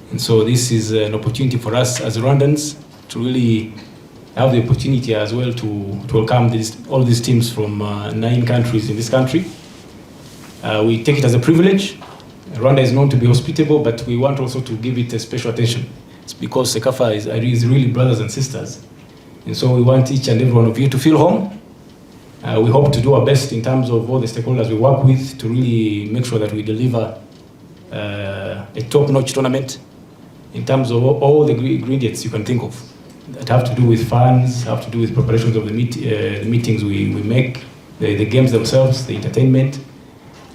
And so this is an opportunity for us as Rwandans to really have the opportunity as well to welcome all these teams from 9 countries in this country. We take it as a privilege. Rwanda is known to be hospitable, but we want also to give it a special attention. It's because Cecafa is really brothers and sisters. And so we want each and every one of you to feel home. We hope to do our best in terms of all the stakeholders we work with to really make sure that we deliver a top-notch tournament in terms of all the ingredients you can think of that have to do with fans, have to do with preparations of the meetings we make, the games themselves, the entertainment,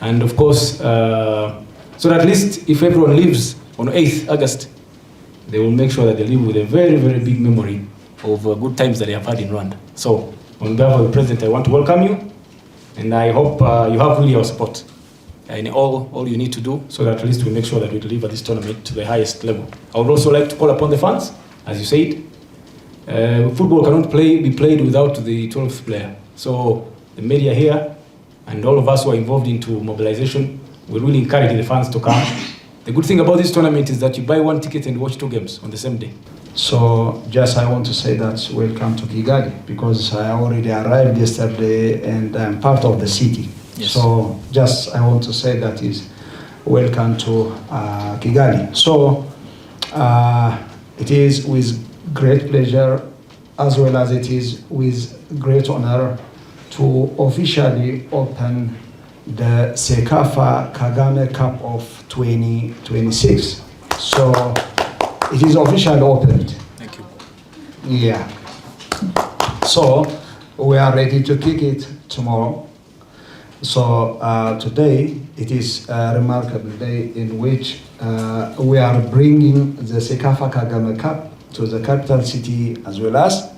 and of course, so that at least if everyone leaves on 8th August, they will make sure that they leave with a very, very big memory of good times that they have had in Rwanda. So, on behalf of the President, I want to welcome you, and I hope you have really our support in all you need to do, so that at least we make sure that we deliver this tournament to the highest level. I would also like to call upon the fans, as you said. Football cannot be played without the 12th player. So the media here and all of us who are involved into mobilization, we really encourage the fans to come. The good thing about this tournament is that you buy 1 ticket and watch 2 games on the same day. So just I want to say that welcome to Kigali, because I already arrived yesterday and I'm part of the city. Yes. So just I want to say that is welcome to Kigali. So it is with great pleasure, as well as it is with great honor, to officially open the Cecafa Kagame Cup of 2026. So it is officially opened. Thank you. Yeah. So we are ready to kick it tomorrow. So today it is a remarkable day in which we are bringing the Cecafa Kagame Cup to the capital city, as well as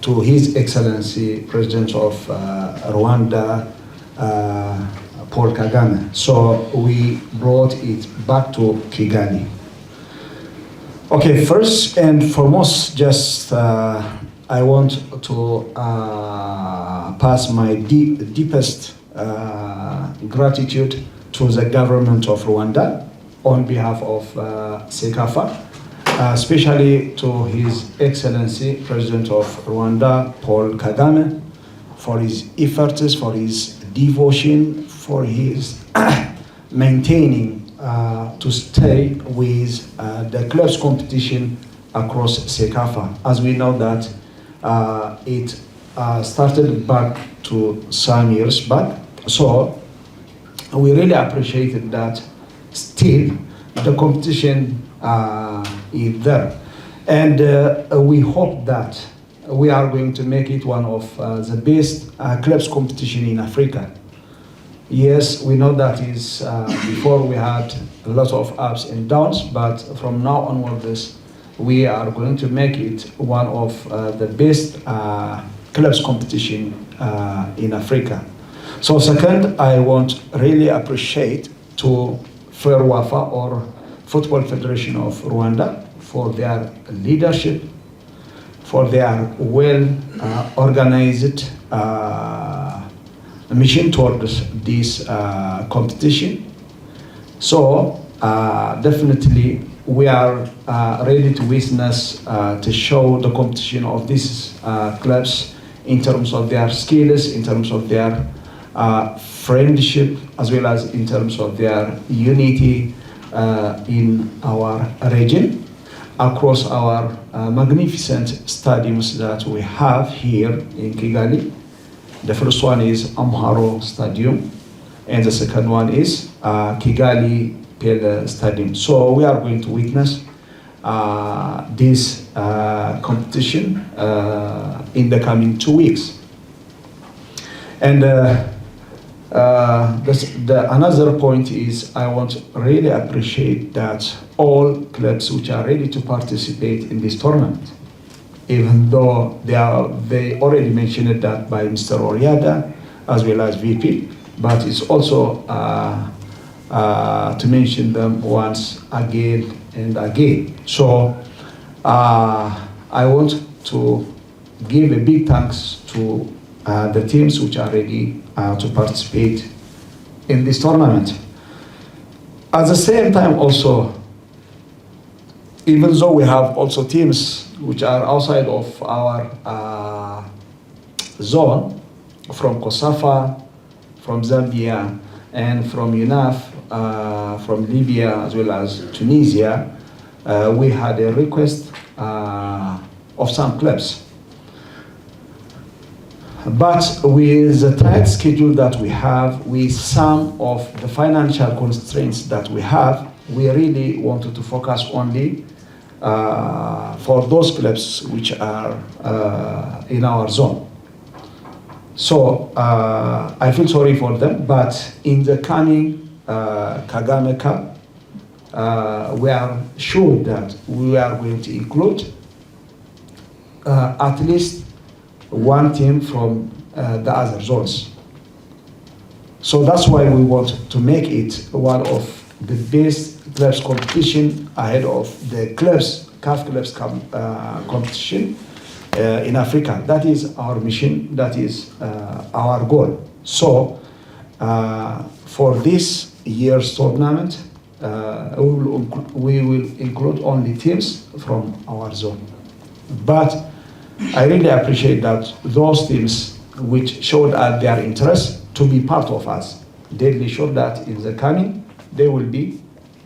to His Excellency President of Rwanda, Paul Kagame. So we brought it back to Kigali. Okay, first and foremost, just I want to pass my deepest gratitude to the government of Rwanda on behalf of Cecafa, especially to His Excellency President of Rwanda, Paul Kagame, for his efforts, for his devotion, for his maintaining to stay with the clubs competition across Cecafa. As we know that it started back to some years back, so we really appreciated that still the competition is there, and we hope that we are going to make it one of the best clubs competition in Africa. Yes, we know that is before we had a lot of ups and downs, but from now onwards we are going to make it one of the best clubs competition in Africa. So second, I want really appreciate to FERWAFA, or Football Federation of Rwanda, for their leadership, for their well organized mission towards this competition. So definitely we are ready to witness, to show the competition of these clubs in terms of their skills, in terms of their friendship, as well as in terms of their unity in our region, across our magnificent stadiums that we have here in Kigali. The first one is Amharo Stadium, and the second one is Kigali Pele Stadium. So we are going to witness this competition in the coming 2 weeks. And another point is I want to really appreciate that all clubs which are ready to participate in this tournament, even though they already mentioned that by Mr. Oriada as well as VP, but it's also to mention them once again and again. So I want to give a big thanks to the teams which are ready to participate in this tournament. At the same time also, even though we have also teams which are outside of our zone, from Cecafa, from Zambia, and from UNAF, from Libya as well as Tunisia, we had a request of some clubs. But with the tight schedule that we have, with some of the financial constraints that we have, we really wanted to focus only for those clubs which are in our zone. So I feel sorry for them, but in the coming Kagame Cup, we are sure that we are going to include at least one team from the other zones. So that's why we want to make it one of the best clubs competition ahead of the clubs, CAF clubs competition in Africa. That is our mission, that is our goal. So for this year's tournament, we will include only teams from our zone. But I really appreciate that those teams which showed their interest to be part of us, they showed that in the coming, they will be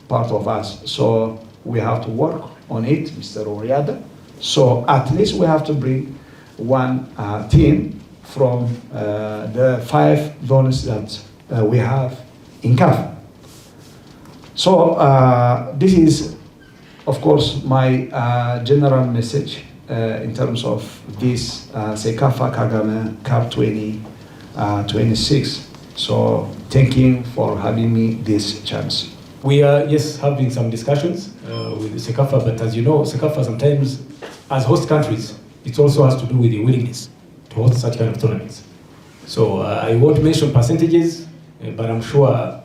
part of us. So we have to work on it, Mr. Oriada. So at least we have to bring one team from the 5 zones that we have in CAF. So this is, of course, my general message in terms of this Cecafa Kagame Cup 2026. So thank you for having me this chance. We are, yes, having some discussions with the Cecafa, but as you know, Cecafa sometimes, as host countries, it also has to do with the willingness to host such kind of tournaments. So I won't mention percentages, but I'm sure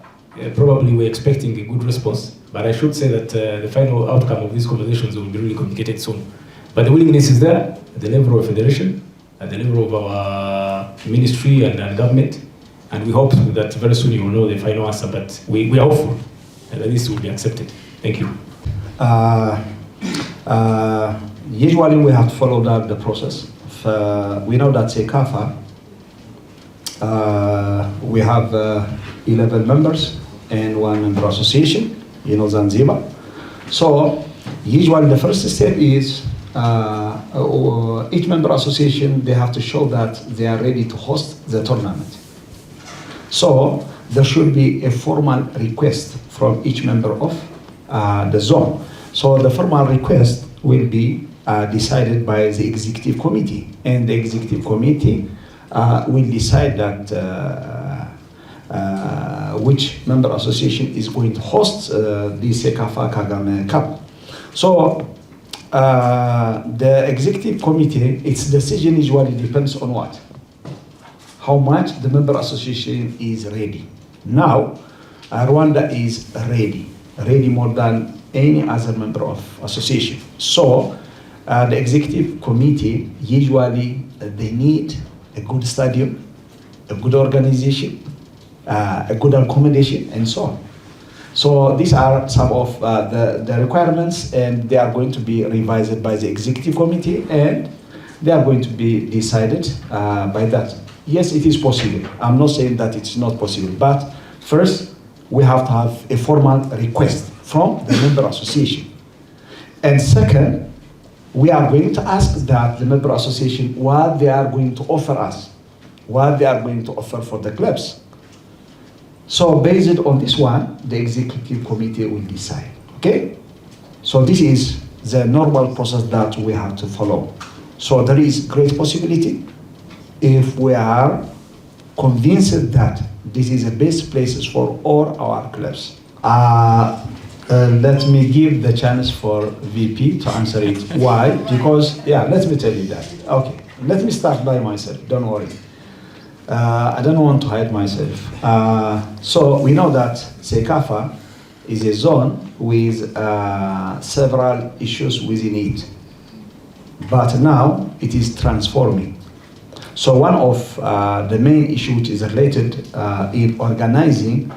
probably we're expecting a good response. But I should say that the final outcome of these conversations will be really communicated soon. But the willingness is there at the level of federation, at the level of our ministry and government, and we hope that very soon you will know the final answer, but we are hopeful that this will be accepted. Thank you. Usually we have to follow the process. We know that Cecafa, we have 11 members and 1 member association, Zanzibar. So usually the first step is each member association, they have to show that they are ready to host the tournament. So there should be a formal request from each member of the zone. So the formal request will be decided by the executive committee, and the executive committee will decide that which member association is going to host the Cecafa Kagame Cup. So the executive committee, its decision usually depends on what? How much the member association is ready. Now, Rwanda is ready more than any other member of association. So the executive committee, usually they need a good stadium, a good organization, a good accommodation, and so on. So these are some of the requirements, and they are going to be revised by the executive committee, and they are going to be decided by that. Yes, it is possible. I'm not saying that it's not possible, but first we have to have a formal request from the member association. And second, we are going to ask that the member association what they are going to offer us, what they are going to offer for the clubs. So based on this one, the executive committee will decide, okay? So this is the normal process that we have to follow. So there is great possibility if we are convinced that this is the best places for all our clubs. Let me give the chance for VP to answer it. Why? Because, let me tell you that. Okay, let me start by myself, don't worry. I don't want to hide myself. So we know that Cecafa is a zone with several issues within it. But now it is transforming. So one of the main issues which is related in organizing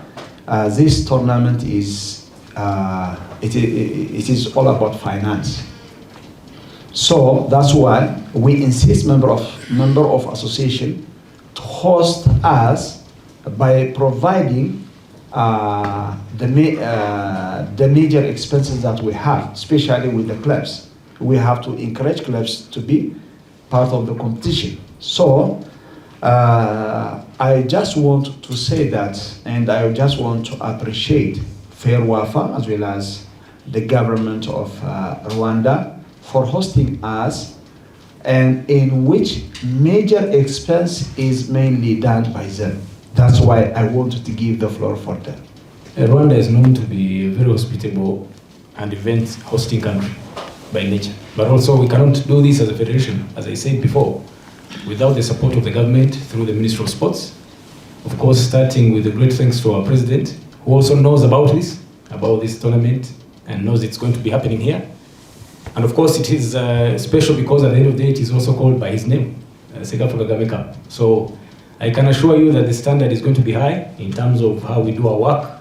this tournament is it is all about finance. So that's why we insist member of association to host us by providing the major expenses that we have, especially with the clubs. We have to encourage clubs to be part of the competition. So I just want to say that, and I just want to appreciate Fair Wafa as well as the government of Rwanda for hosting us, and in which major expense is mainly done by them. That's why I wanted to give the floor for them. Rwanda is known to be a very hospitable and event hosting country by nature. But also we cannot do this as a federation, as I said before, without the support of the government through the Ministry of Sports. Of course, starting with a great thanks to our president, who also knows about this tournament, and knows it's going to be happening here. And of course, it is special because at the end of the day, it is also called by his name, Cecafa Kagame Cup. So I can assure you that the standard is going to be high in terms of how we do our work,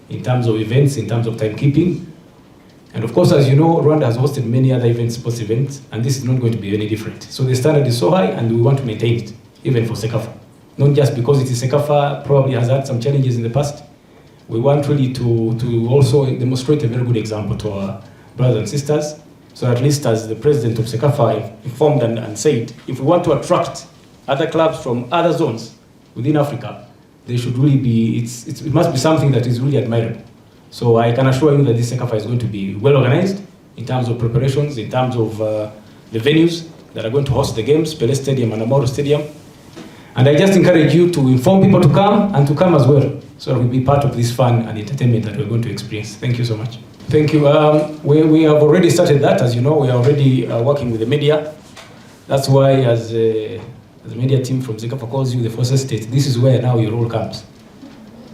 in terms of events, in terms of timekeeping. And of course, as you know, Rwanda has hosted many other events, sports events, and this is not going to be any different. So the standard is so high, and we want to maintain it, even for Cecafa. Not just because it is Cecafa, probably has had some challenges in the past. We want really to also demonstrate a very good example to our brothers and sisters. So at least as the president of Cecafa informed and said, if we want to attract other clubs from other zones within Africa, they should really be, it must be something that is really admirable. So I can assure you that this Cecafa is going to be well organized in terms of preparations, in terms of the venues that are going to host the games, Pele Stadium and Amaro Stadium. And I just encourage you to inform people to come and to come as well, so that we'll be part of this fun and entertainment that we're going to experience. Thank you so much. Thank you. We have already started that. As you know, we are already working with the media. That's why as the media team from Cecafa calls you the first state, this is where now your role comes.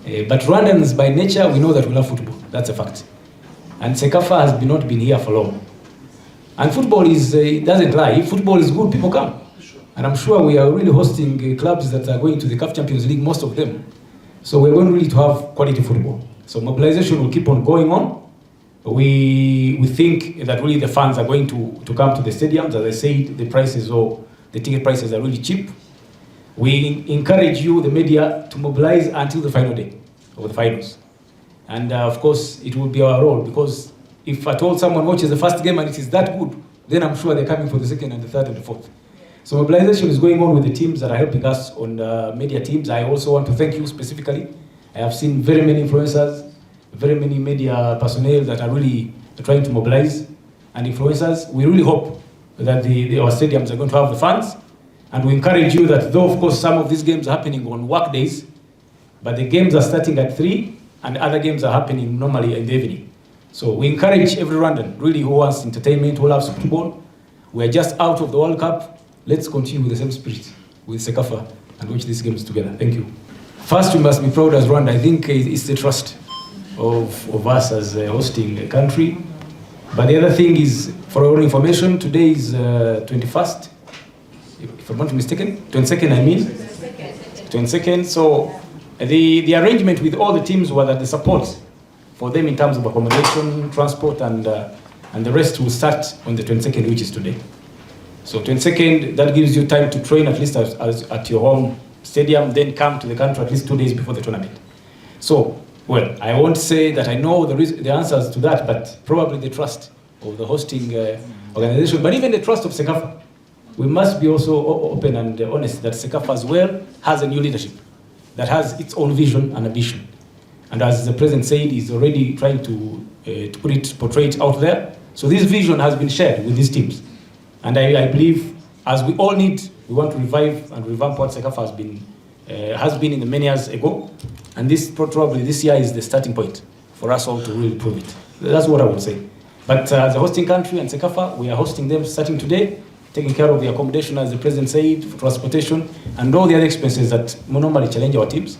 But Rwandans by nature, we know that we love football. That's a fact. And Cecafa has not been here for long. And football doesn't lie. If football is good, people come. And I'm sure we are really hosting clubs that are going to the CAF Champions League, most of them. So we're going really to have quality football. So mobilization will keep on going on. We think that really the fans are going to come to the stadiums. As I said, the ticket prices are really cheap. We encourage you, the media, to mobilize until the final day of the finals. And of course, it will be our role, because if at all someone watches the first game and it is that good, then I'm sure they're coming for the second and the third and the fourth. So mobilization is going on with the teams that are helping us on media teams. I also want to thank you specifically. I have seen very many influencers, very many media personnel that are really trying to mobilize. And influencers, we really hope that our stadiums are going to have the fans. And we encourage you that though, of course, some of these games are happening on work days, but the games are starting at 3 and other games are happening normally in the evening. So we encourage every Rwandan really who wants entertainment, who loves football. We are just out of the World Cup. Let's continue with the same spirit with Cecafa and watch these games together. Thank you. First, we must be proud as Rwanda. I think it's the trust of us as a hosting country. But the other thing is, for our information, today is 21st, if I'm not mistaken, 22nd, I mean. 22nd. So the arrangement with all the teams was that the support for them in terms of accommodation, transport, and the rest will start on the 22nd, which is today. So 22nd, that gives you time to train at least at your home stadium, then come to the country at least 2 days before the tournament. So, well, I won't say that I know the answers to that, but probably the trust of the hosting organization, but even the trust of Cecafa. We must be also open and honest that Cecafa as well has a new leadership that has its own vision and ambition. And as the president said, he's already trying to portray it out there. So this vision has been shared with these teams. And I believe, as we all need, we want to revive and revamp what Cecafa has been in the many years ago. And this probably this year is the starting point for us all to really prove it. That's what I would say. But as a hosting country and Cecafa, we are hosting them starting today, taking care of the accommodation, as the president said, for transportation, and all the other expenses that normally challenge our teams.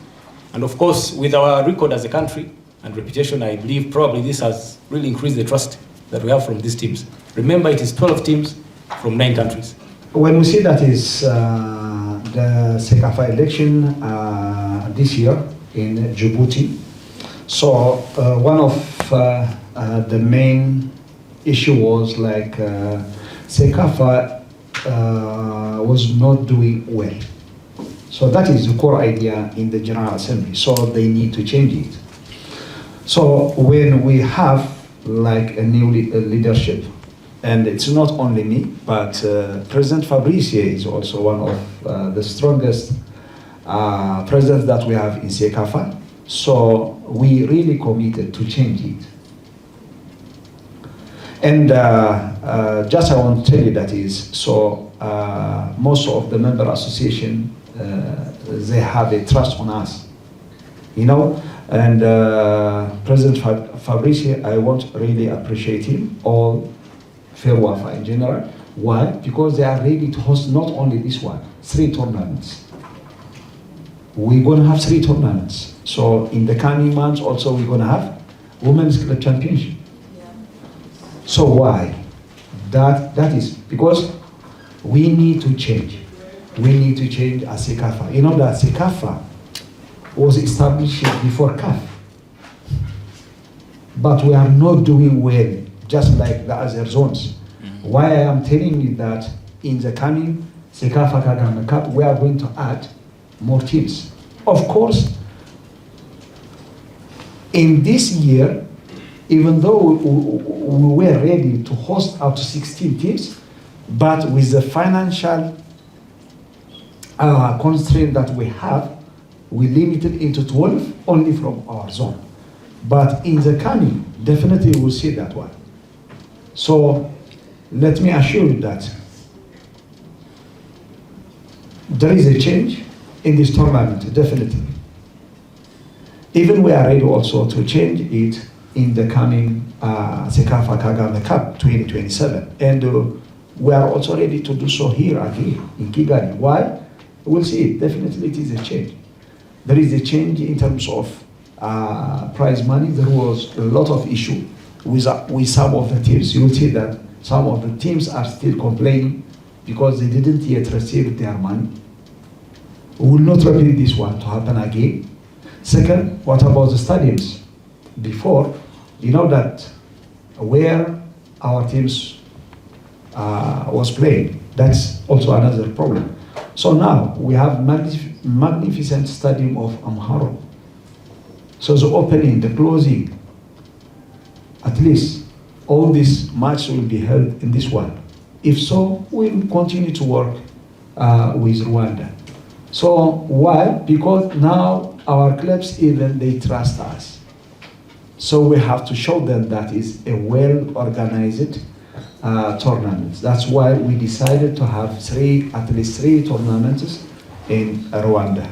And of course, with our record as a country and reputation, I believe probably this has really increased the trust that we have from these teams. Remember, it is 12 teams from 9 countries. When we see that is the Cecafa election this year in Djibouti, So one of the main issue was like Cecafa was not doing well. So that is the core idea in the General Assembly. So they need to change it. So when we have like a new leadership, and it's not only me, but President Fabrice is also one of the strongest presidents that we have in Cecafa. So we really committed to change it. And just I want to tell you that is, so most of the member association, they have a trust on us, you know, and President Fabrice, I want to really appreciate him, all Fairwafa in general. Why? Because they are ready to host not only this one, 3 tournaments. We're going to have 3 tournaments. So in the coming months also we're going to have Women's Club Championship. Yeah. So why? That is because we need to change. We need to change as Cecafa. You know that Cecafa was established before CAF. But we are not doing well, just like the other zones. Why I am telling you that in the coming Cecafa Kagame Cup, we are going to add more teams. Of course, in this year, even though we were ready to host up to 16 teams, but with the financial constraint that we have, we limited into 12 only from our zone. But in the coming, definitely we'll see that one. So let me assure you that there is a change in this tournament, definitely. Even we are ready also to change it in the coming Cecafa Kagame Cup 2027. And we are also ready to do so here again in Kigali. Why? We'll see it. Definitely it is a change. There is a change in terms of prize money. There was a lot of issue with some of the teams. You will see that some of the teams are still complaining because they didn't yet receive their money. We will not repeat this one to happen again. Second, what about the stadiums? Before, you know that where our teams was playing, that's also another problem. So now we have magnificent stadium of Amharo. So the opening, the closing, at least all these matches will be held in this one. If so, we'll continue to work with Rwanda. So why? Because now our clubs even, they trust us. So we have to show them that it's a well-organized tournament. That's why we decided to have at least three tournaments in Rwanda.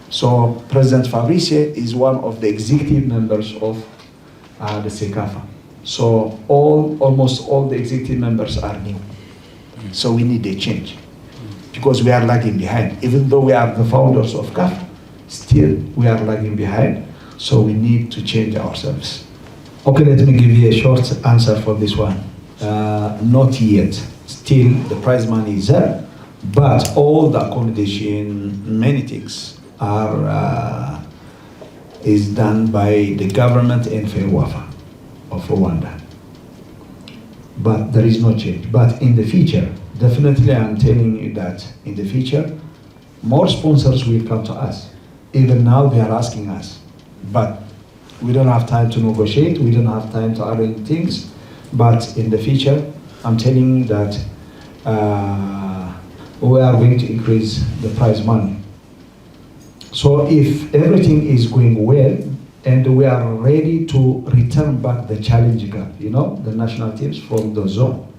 So President Fabrice is one of the executive members of the Cecafa. So almost all the executive members are new. So we need a change because we are lagging behind. Even though we are the founders of CAF, still we are lagging behind. So we need to change ourselves. Okay, let me give you a short answer for this one. Not yet. Still, the prize money is there, but all the accommodation, many things is done by the government and Fairwafa of Rwanda. But there is no change. But in the future, definitely I'm telling you that in the future, more sponsors will come to us. Even now they are asking us, but we don't have time to negotiate, we don't have time to arrange things, but in the future, I'm telling you that we are going to increase the prize money. So if everything is going well, and we are ready to return back the challenge cup, you know, the national teams from the zone.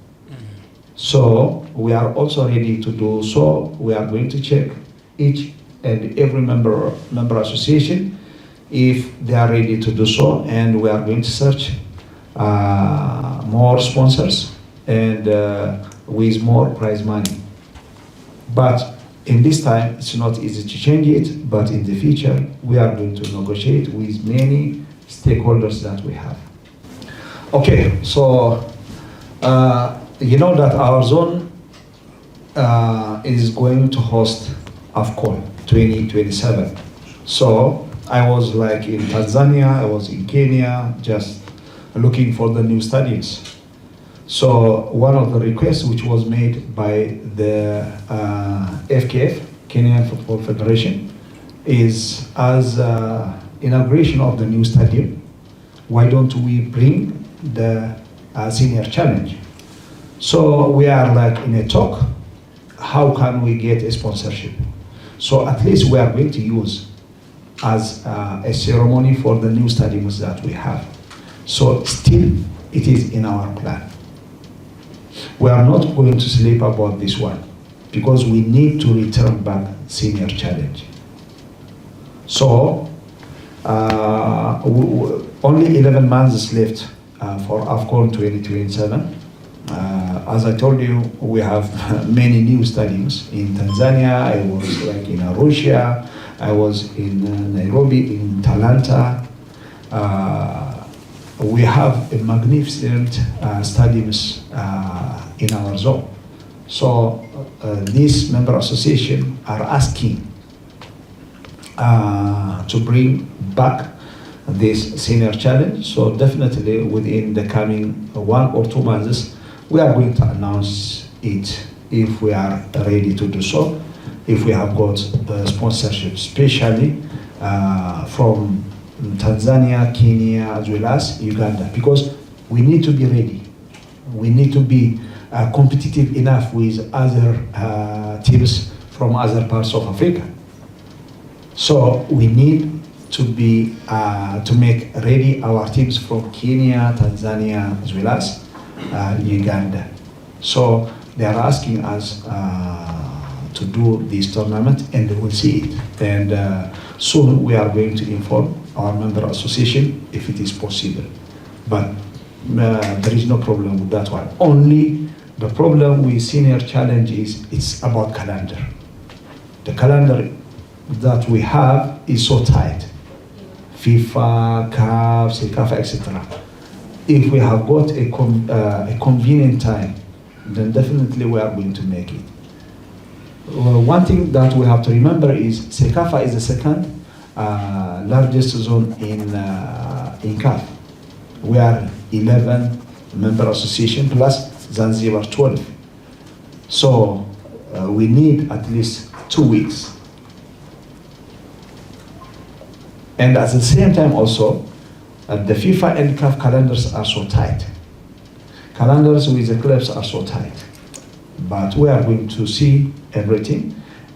So we are also ready to do so. We are going to check each and every member association if they are ready to do so, and we are going to search more sponsors and with more prize money. But in this time, it's not easy to change it, but in the future, we are going to negotiate with many stakeholders that we have. Okay, so you know that our zone is going to host AFCON 2027. So I was like in Tanzania, I was in Kenya, just looking for the new stadiums. So one of the requests which was made by the FKF, Kenyan Football Federation, is as inauguration of the new stadium, why don't we bring the senior challenge? So we are like in a talk, how can we get a sponsorship? So at least we are going to use as a ceremony for the new stadiums that we have. So still, it is in our plan. We are not going to sleep about this one because we need to return back senior challenge. So only 11 months left for AFCON 2027. As I told you, we have many new stadiums. In Tanzania, I was like in Arusha, I was in Nairobi, in Talanta. We have a magnificent stadiums in our zone. So these member associations are asking to bring back this senior challenge. So definitely within the coming 1 or 2 months, we are going to announce it if we are ready to do so, if we have got sponsorship, especially from Tanzania, Kenya, as well as Uganda, because we need to be ready. We need to be competitive enough with other teams from other parts of Africa. So we need to be to make ready our teams from Kenya, Tanzania, as well as Uganda. So they are asking us to do this tournament, and we will see it. And soon we are going to inform our member association if it is possible. But there is no problem with that one. Only the problem with senior challenge is it's about calendar. The calendar that we have is so tight. FIFA, CAF, Cecafa, etc. If we have got a convenient time, then definitely we are going to make it. One thing that we have to remember is Cecafa is the second largest zone in CAF. We are 11 member association plus Zanzibar 12. So we need at least 2 weeks. And at the same time also, the FIFA and CAF calendars are so tight. Calendars with the clubs are so tight. But we are going to see everything.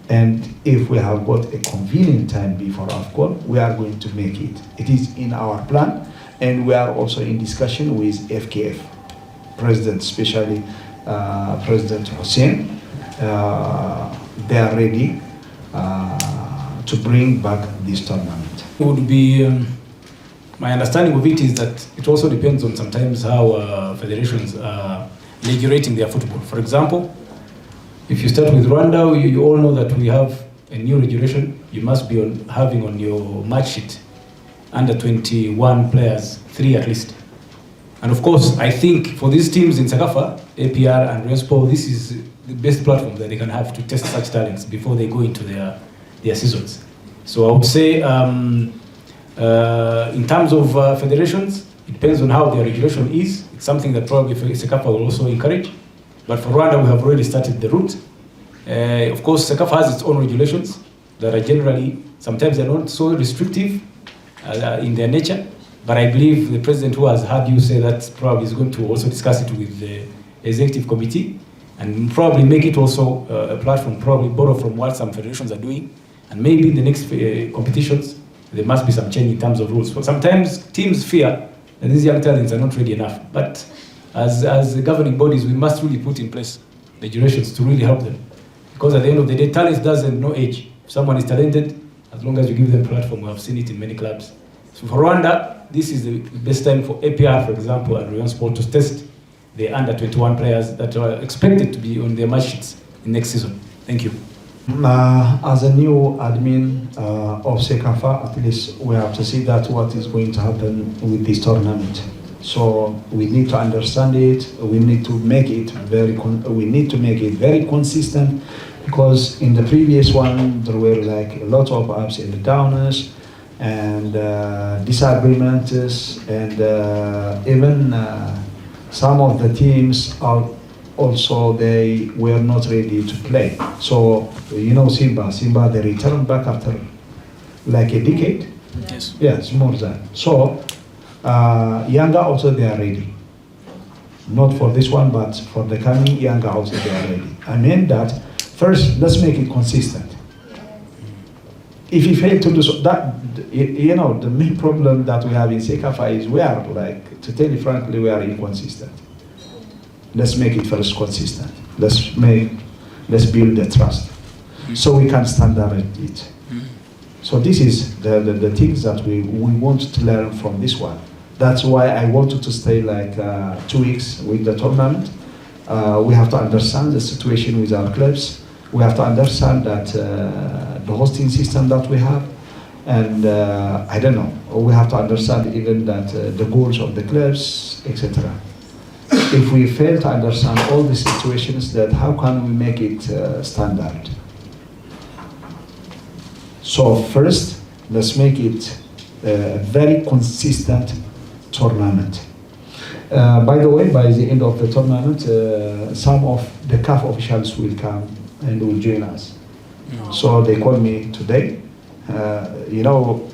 And if we have got a convenient time before AFCON, we are going to make it. It is in our plan. And we are also in discussion with FKF, President, especially President Hussein. They are ready to bring back this tournament. Would be my understanding of it is that it also depends on sometimes how federations are regulating their football. For example, if you start with Rwanda, you all know that we have a new regulation. You must be having on your match sheet under 21 players, 3 at least. And of course, I think for these teams in Cecafa, APR and Respo, this is the best platform that they can have to test such talents before they go into their seasons. So I would say, in terms of federations, it depends on how their regulation is. It's something that probably Cecafa will also encourage. But for Rwanda, we have already started the route. Of course, Cecafa has its own regulations that are generally, sometimes they're not so restrictive in their nature. But I believe the president who has heard you say that probably is going to also discuss it with the executive committee and probably make it also a platform, probably borrow from what some federations are doing. And maybe in the next competitions, there must be some change in terms of rules. But sometimes teams fear that these young talents are not ready enough. But as the governing bodies, we must really put in place the regulations to really help them. Because at the end of the day, talent doesn't know age. If someone is talented, as long as you give them a platform, we have seen it in many clubs. So for Rwanda, this is the best time for APR, for example, and Rayon Sport to test the under 21 players that are expected to be on their match sheets in next season. Thank you. As a new admin of Cecafa, at least we have to see that what is going to happen with this tournament. So we need to understand it. We need to make it very consistent, because in the previous one there were like a lot of ups and downs, and disagreements, and even some of the teams are also they were not ready to play. So you know Simba they returned back after like a decade. Yes. Yes, more than. So Yanga also they are ready. Not for this one, but for the coming Yanga also they are ready. I mean that first let's make it consistent. If you fail to do so, that you know the main problem that we have in Cecafa is we are like, to tell you frankly, we are inconsistent. Let's make it first consistent. Let's build the trust, so we can standardize it. So this is the things that we want to learn from this one. That's why I wanted to stay like 2 weeks with the tournament. We have to understand the situation with our clubs. We have to understand that the hosting system that we have, and I don't know, we have to understand even that the goals of the clubs, etc. If we fail to understand all the situations, that how can we make it standard? So first, let's make it a very consistent tournament. By the way, by the end of the tournament, some of the CAF officials will come and will join us. So they called me today. You know,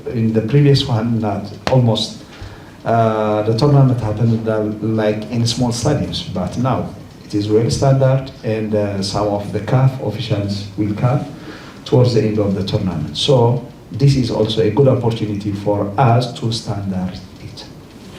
in the previous one, not almost, the tournament happened like in small stadiums, but now it is very standard, and some of the CAF officials will come towards the end of the tournament. So this is also a good opportunity for us to standardize